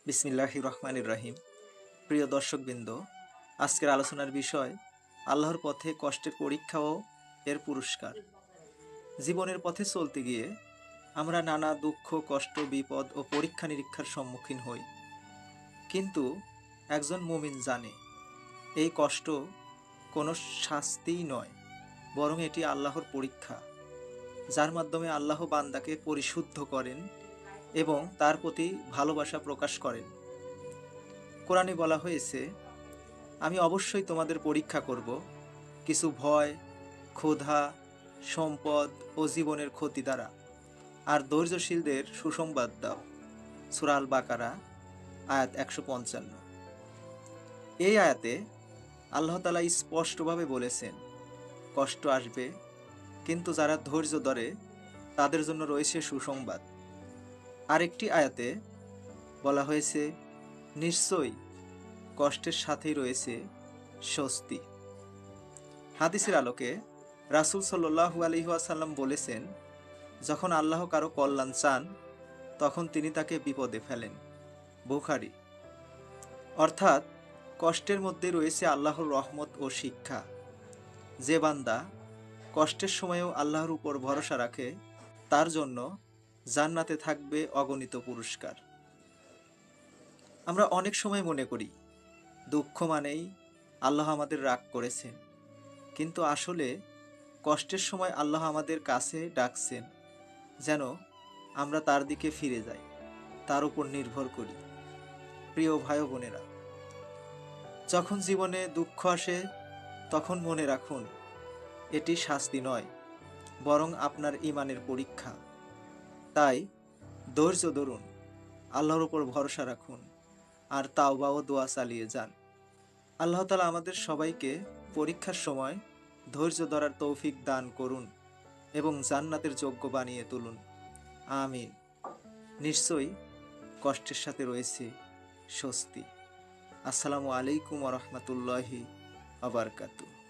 বিসমিল্লাহির রহমানির রহিম। প্রিয় দর্শকবৃন্দ, আজকের আলোচনার বিষয় আল্লাহর পথে কষ্টের পরীক্ষা ও এর পুরস্কার। জীবনের পথে চলতে গিয়ে আমরা নানা দুঃখ, কষ্ট, বিপদ ও পরীক্ষা নিরীক্ষার সম্মুখীন হই। কিন্তু একজন মুমিন জানে এই কষ্ট কোনো শাস্তিই নয়, বরং এটি আল্লাহর পরীক্ষা, যার মাধ্যমে আল্লাহ বান্দাকে পরিশুদ্ধ করেন এবং তার প্রতি ভালোবাসা প্রকাশ করেন। কোরআনে বলা হয়েছে, আমি অবশ্যই তোমাদের পরীক্ষা করব কিছু ভয়, ক্ষুধা, সম্পদ ও জীবনের ক্ষতি দ্বারা, আর ধৈর্যশীলদের সুসংবাদ দাও। সূরা আল বাকারা আয়াত 155। এই আয়াতে আল্লাহ তাআলা স্পষ্টভাবে বলেছেন, কষ্ট আসবে, কিন্তু যারা ধৈর্য ধরে তাদের জন্য রয়েছে সুসংবাদ। আরেকটি আয়াতে বলা হয়েছে, নিশ্চয়ই কষ্টের সাথেই রয়েছে স্বস্তি। হাদিসের আলোকে রাসূল সাল্লাল্লাহু আলাইহি ওয়াসাল্লাম বলেছেন, যখন আল্লাহ কারো কল্যাণ চান তখন তিনি তাকে বিপদে ফেলেন। বুখারী। অর্থাৎ কষ্টের মধ্যে রয়েছে আল্লাহর রহমত ও শিক্ষা। যে বান্দা কষ্টের সময়েও আল্লাহর উপর ভরসা রাখে তার জন্য জান্নাতে থাকবে অগণিত পুরস্কার। আমরা অনেক সময় মনে করি দুঃখ মানেই আল্লাহ আমাদের রাগ করেছেন, কিন্তু আসলে কষ্টের সময় আল্লাহ আমাদের কাছে ডাকছেন, যেন আমরা তার দিকে ফিরে যাই, তার উপর নির্ভর করি। প্রিয় ভাই ও বোনেরা, যখন জীবনে দুঃখ আসে তখন মনে রাখুন, এটি শাস্তি নয়, বরং আপনার ঈমানের পরীক্ষা। তাই ধৈর্য ধরুন, আল্লাহর উপর ভরসা রাখুন, আর তাওবা ও দোয়া চালিয়ে যান। আল্লাহ তাআলা আমাদের সবাইকে পরীক্ষার সময় ধৈর্য ধরার তৌফিক দান করুন এবং জান্নাতের যোগ্য বানিয়ে তুলুন। আমিন। নিশ্চয়ই কষ্টের সাথে রয়েছে স্বস্তি। আসসালামু আলাইকুম ওয়া রাহমাতুল্লাহি ওয়া বারাকাতুহু।